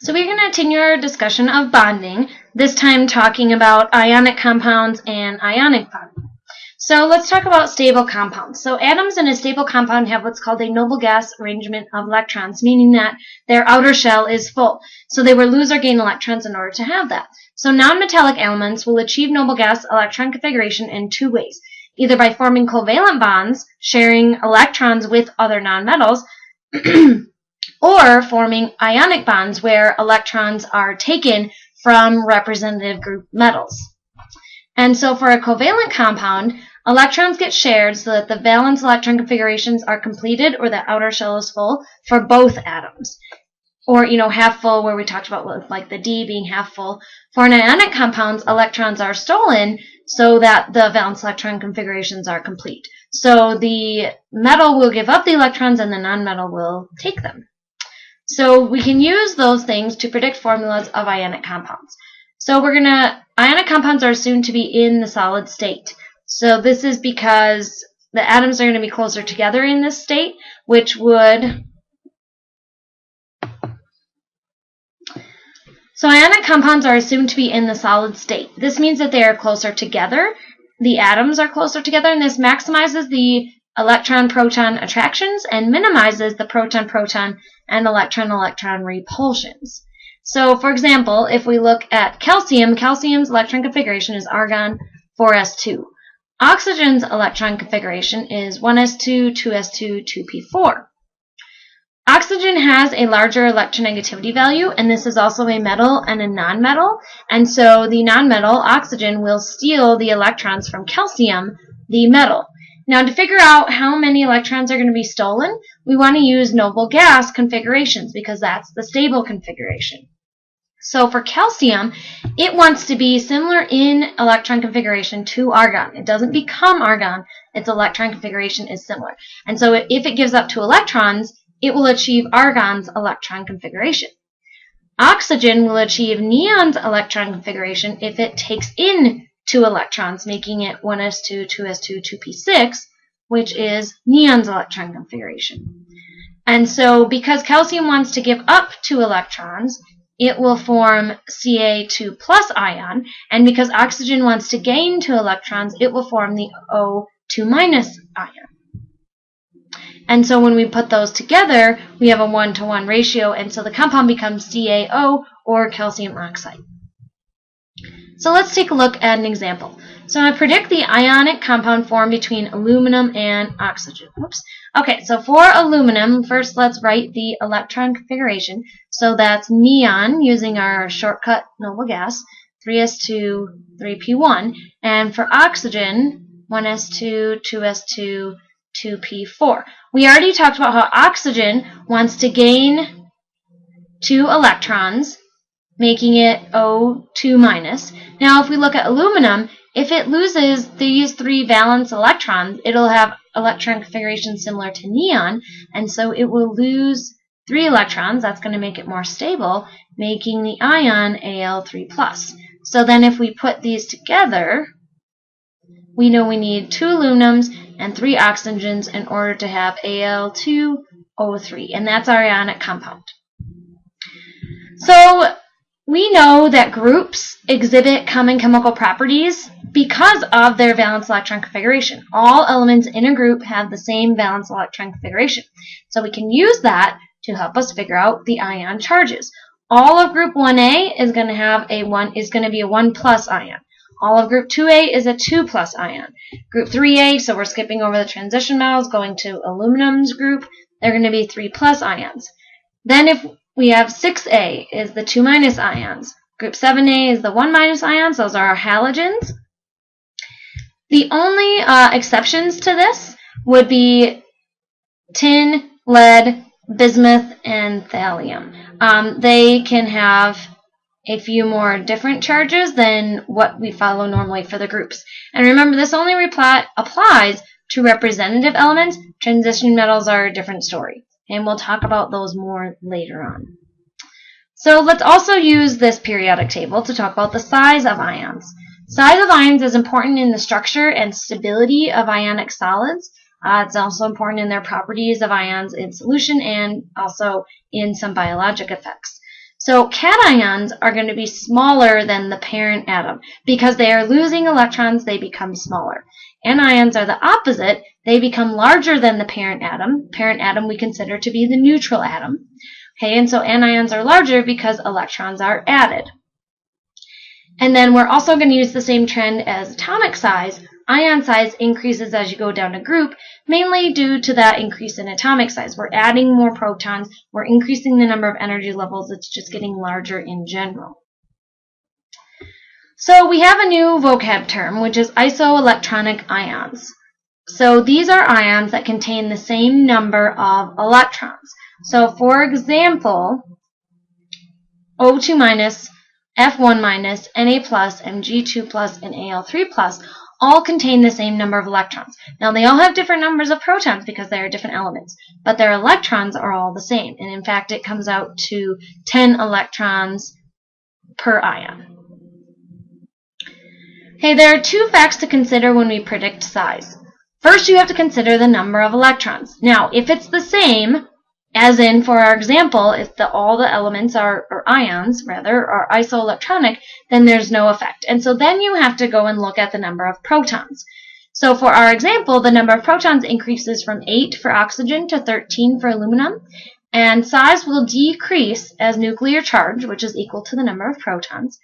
So we're going to continue our discussion of bonding, this time talking about ionic compounds and ionic bonding. So let's talk about stable compounds. So atoms in a stable compound have what's called a noble gas arrangement of electrons, meaning that their outer shell is full. So they will lose or gain electrons in order to have that. So nonmetallic elements will achieve noble gas electron configuration in two ways, either by forming covalent bonds, sharing electrons with other nonmetals, or forming ionic bonds where electrons are taken from representative group metals. And so for a covalent compound, electrons get shared so that the valence electron configurations are completed or the outer shell is full for both atoms. Or, half full, where we talked about like the D being half full. For an ionic compounds, electrons are stolen so that the valence electron configurations are complete. So the metal will give up the electrons and the nonmetal will take them. So we can use those things to predict formulas of ionic compounds. So ionic compounds are assumed to be in the solid state. So this is because the atoms are going to be closer together in this state, So ionic compounds are assumed to be in the solid state. This means that they are closer together. The atoms are closer together, and this maximizes the electron-proton attractions and minimizes the proton-proton and electron-electron repulsions. So, for example, if we look at calcium, calcium's electron configuration is argon 4s2. Oxygen's electron configuration is 1s2, 2s2, 2p4. Oxygen has a larger electronegativity value, and this is also a metal and a nonmetal, and so the nonmetal, oxygen, will steal the electrons from calcium, the metal. Now, to figure out how many electrons are going to be stolen, we want to use noble gas configurations because that's the stable configuration. So for calcium, it wants to be similar in electron configuration to argon. It doesn't become argon. Its electron configuration is similar. And so if it gives up 2 electrons, it will achieve argon's electron configuration. Oxygen will achieve neon's electron configuration if it takes in 2 electrons, making it 1s2, 2s2, 2p6, which is neon's electron configuration. And so because calcium wants to give up 2 electrons, it will form Ca2 plus ion, and because oxygen wants to gain 2 electrons, it will form the O2 minus ion. And so when we put those together, we have a 1-to-1 ratio, and so the compound becomes CaO, or calcium oxide. So let's take a look at an example. So I predict the ionic compound formed between aluminum and oxygen. Oops. Okay, so for aluminum, first let's write the electron configuration. So that's neon, using our shortcut noble gas, 3s2, 3p1. And for oxygen, 1s2, 2s2, 2p4. We already talked about how oxygen wants to gain 2 electrons, making it O2 minus. Now, if we look at aluminum, if it loses these 3 valence electrons, it'll have electron configuration similar to neon, and so it will lose 3 electrons. That's going to make it more stable, making the ion Al3+. So then if we put these together, we know we need 2 aluminums and 3 oxygens in order to have Al2O3, and that's our ionic compound. So we know that groups exhibit common chemical properties because of their valence electron configuration. All elements in a group have the same valence electron configuration. So we can use that to help us figure out the ion charges. All of group 1A is going to be a 1 plus ion. All of group 2A is a 2 plus ion. Group 3A, so we're skipping over the transition metals, going to aluminum's group, they're going to be 3 plus ions. Then if we have 6A is the 2 minus ions. Group 7A is the 1 minus ions. Those are our halogens. The only exceptions to this would be tin, lead, bismuth, and thallium. They can have a few more different charges than what we follow normally for the groups. And remember, this only applies to representative elements. Transition metals are a different story, and we'll talk about those more later on. So let's also use this periodic table to talk about the size of ions. Size of ions is important in the structure and stability of ionic solids. It's also important in their properties of ions in solution and also in some biologic effects. So cations are going to be smaller than the parent atom. Because they are losing electrons, they become smaller. Anions are the opposite. They become larger than the parent atom. Parent atom we consider to be the neutral atom. Okay, and so anions are larger because electrons are added. And then we're also going to use the same trend as atomic size. Ion size increases as you go down a group, mainly due to that increase in atomic size. We're adding more protons, we're increasing the number of energy levels, it's just getting larger in general. So we have a new vocab term, which is isoelectronic ions. So these are ions that contain the same number of electrons. So for example, O2 minus, F1 minus, Na plus, Mg2 plus, and Al3 plus all contain the same number of electrons. Now they all have different numbers of protons because they are different elements, but their electrons are all the same. And in fact, it comes out to 10 electrons per ion. Okay, there are two facts to consider when we predict size. First, you have to consider the number of electrons. Now, if it's the same, as in, for our example, if all the elements or ions, rather, are isoelectronic, then there's no effect. And so then you have to go and look at the number of protons. So for our example, the number of protons increases from 8 for oxygen to 13 for aluminum, and size will decrease as nuclear charge, which is equal to the number of protons,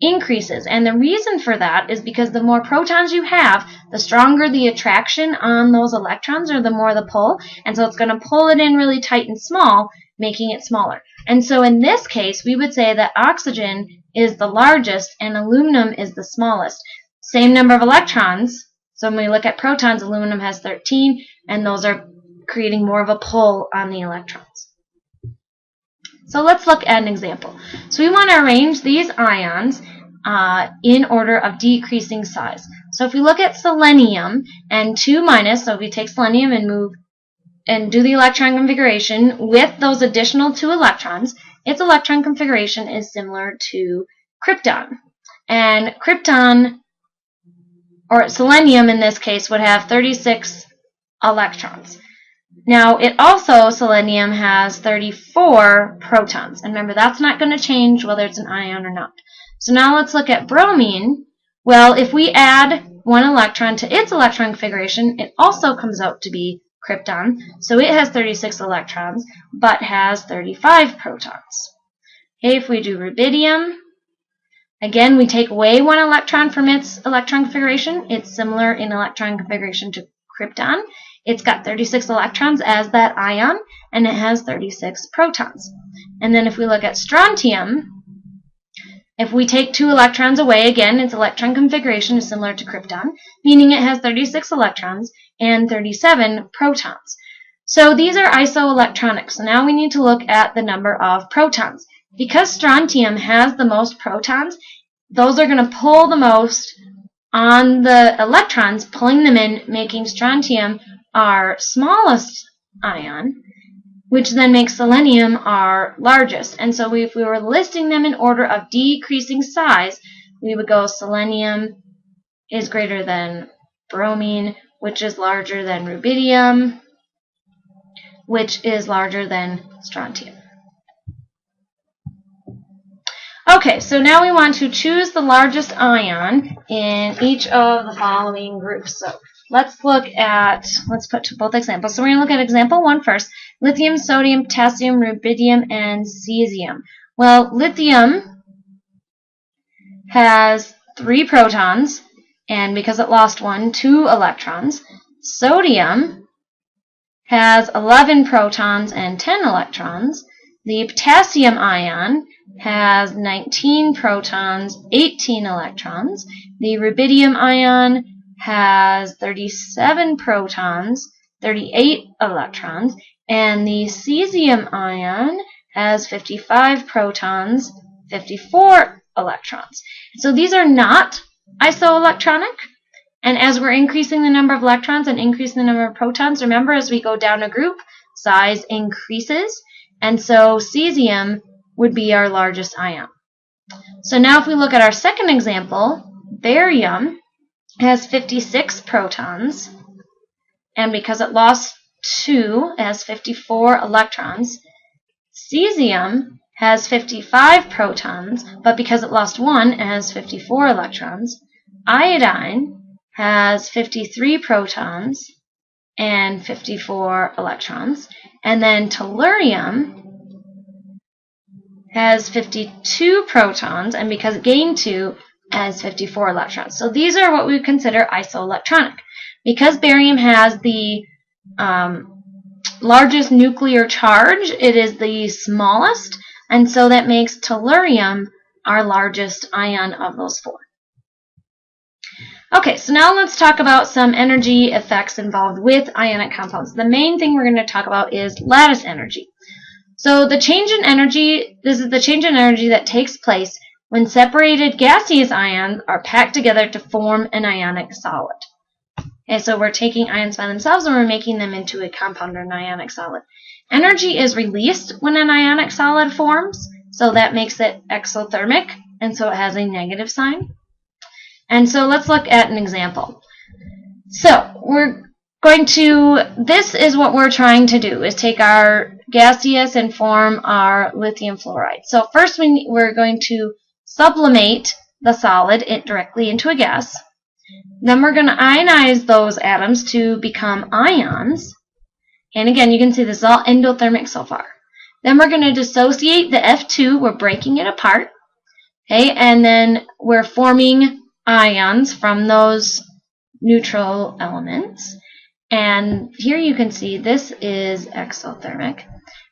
increases. And the reason for that is because the more protons you have, the stronger the attraction on those electrons, or the more the pull, and so it's going to pull it in really tight and small, making it smaller. And so in this case, we would say that oxygen is the largest and aluminum is the smallest. Same number of electrons, so when we look at protons, aluminum has 13, and those are creating more of a pull on the electrons. So let's look at an example. So we want to arrange these ions in order of decreasing size. So if we look at selenium and 2 minus, so if we take selenium and move and do the electron configuration with those additional 2 electrons, its electron configuration is similar to krypton. And krypton, or selenium in this case, would have 36 electrons. Now, selenium has 34 protons. And remember, that's not going to change whether it's an ion or not. So now let's look at bromine. Well, if we add 1 electron to its electron configuration, it also comes out to be krypton. So it has 36 electrons, but has 35 protons. Okay, if we do rubidium, again, we take away 1 electron from its electron configuration. It's similar in electron configuration to krypton. It's got 36 electrons as that ion, and it has 36 protons. And then if we look at strontium, if we take 2 electrons away, again, its electron configuration is similar to krypton, meaning it has 36 electrons and 37 protons. So these are isoelectronic. So now we need to look at the number of protons. Because strontium has the most protons, those are going to pull the most on the electrons, pulling them in, making strontium our smallest ion, which then makes selenium our largest. And so if we were listing them in order of decreasing size, we would go selenium is greater than bromine, which is larger than rubidium, which is larger than strontium. Okay, so now we want to choose the largest ion in each of the following groups. So let's put both examples. So we're going to look at example 1 first. Lithium, sodium, potassium, rubidium, and cesium. Well, lithium has 3 protons, and because it lost 1, 2 electrons. Sodium has 11 protons and 10 electrons. The potassium ion has 19 protons, 18 electrons. The rubidium ion has 37 protons, 38 electrons. And the cesium ion has 55 protons, 54 electrons. So these are not isoelectronic. And as we're increasing the number of electrons and increasing the number of protons, remember, as we go down a group, size increases. And so cesium would be our largest ion. So now if we look at our second example, barium has 56 protons, and because it lost 2, it has 54 electrons. Cesium has 55 protons, but because it lost 1, it has 54 electrons. Iodine has 53 protons and 54 electrons. And then tellurium has 52 protons, and because it gained 2, has 54 electrons. So these are what we would consider isoelectronic. Because barium has the largest nuclear charge, it is the smallest, and so that makes tellurium our largest ion of those 4. Okay, so now let's talk about some energy effects involved with ionic compounds. The main thing we're going to talk about is lattice energy. So the change in energy, this is the change in energy that takes place when separated gaseous ions are packed together to form an ionic solid. Okay, so we're taking ions by themselves and we're making them into a compound or an ionic solid. Energy is released when an ionic solid forms, so that makes it exothermic, and so it has a negative sign. And so let's look at an example. So this is what we're trying to do, is take our gaseous and form our lithium fluoride. So first we're going to sublimate the solid directly into a gas. Then we're going to ionize those atoms to become ions. And again, you can see this is all endothermic so far. Then we're going to dissociate the F2. We're breaking it apart. Okay, and then we're forming ions from those neutral elements. And here you can see this is exothermic.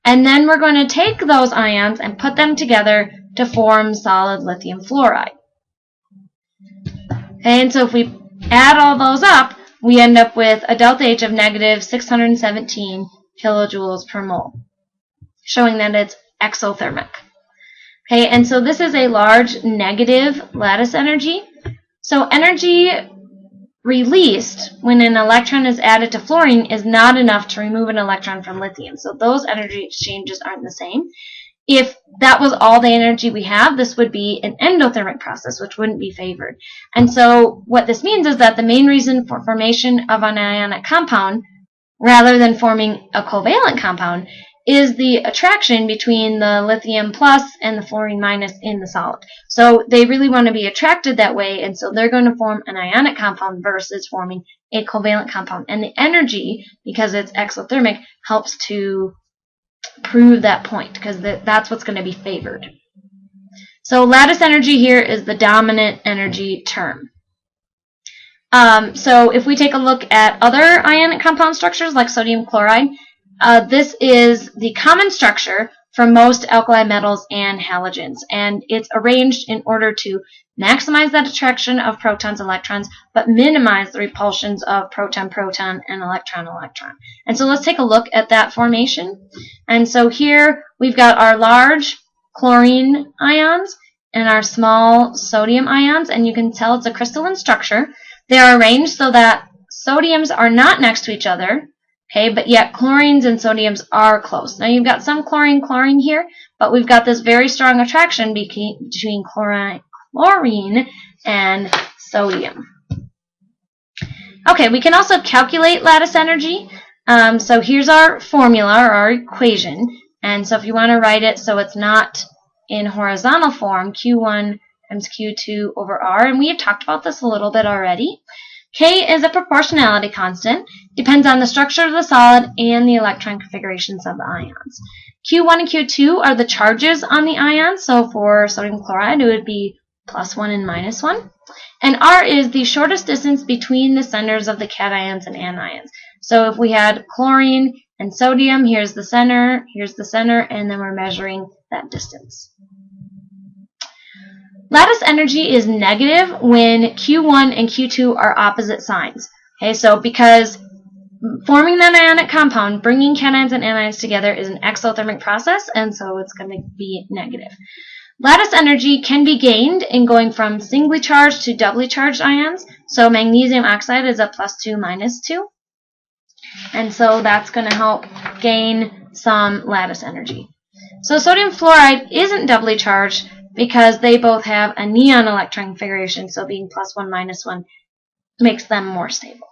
And then we're going to take those ions and put them together to form solid lithium fluoride. Okay, and so if we add all those up, we end up with a delta H of negative 617 kilojoules per mole, showing that it's exothermic. Okay, and so this is a large negative lattice energy. So energy released when an electron is added to fluorine is not enough to remove an electron from lithium. So those energy exchanges aren't the same. If that was all the energy we have, this would be an endothermic process, which wouldn't be favored. And so what this means is that the main reason for formation of an ionic compound, rather than forming a covalent compound, is the attraction between the lithium plus and the fluorine minus in the solid. So they really want to be attracted that way, and so they're going to form an ionic compound versus forming a covalent compound. And the energy, because it's exothermic, helps to prove that point, because that's what's going to be favored. So lattice energy here is the dominant energy term. So if we take a look at other ionic compound structures like sodium chloride, this is the common structure for most alkali metals and halogens, and it's arranged in order to maximize that attraction of protons and electrons, but minimize the repulsions of proton-proton and electron-electron. And so let's take a look at that formation. And so here we've got our large chlorine ions and our small sodium ions, and you can tell it's a crystalline structure. They are arranged so that sodiums are not next to each other, okay, but yet chlorines and sodiums are close. Now you've got some chlorine here, but we've got this very strong attraction between chlorine and sodium. Okay, we can also calculate lattice energy. So here's our formula, or our equation. And so if you want to write it so it's not in horizontal form, Q1 times Q2 over R. And we have talked about this a little bit already. K is a proportionality constant, depends on the structure of the solid and the electron configurations of the ions. Q1 and Q2 are the charges on the ions, so for sodium chloride it would be +1 and -1. And R is the shortest distance between the centers of the cations and anions. So if we had chlorine and sodium, here's the center, and then we're measuring that distance. Lattice energy is negative when Q1 and Q2 are opposite signs. Okay, so because forming that ionic compound, bringing cations and anions together, is an exothermic process, and so it's going to be negative. Lattice energy can be gained in going from singly charged to doubly charged ions. So magnesium oxide is a +2, -2. And so that's going to help gain some lattice energy. So sodium fluoride isn't doubly charged because they both have a neon electron configuration, so being +1, -1 makes them more stable.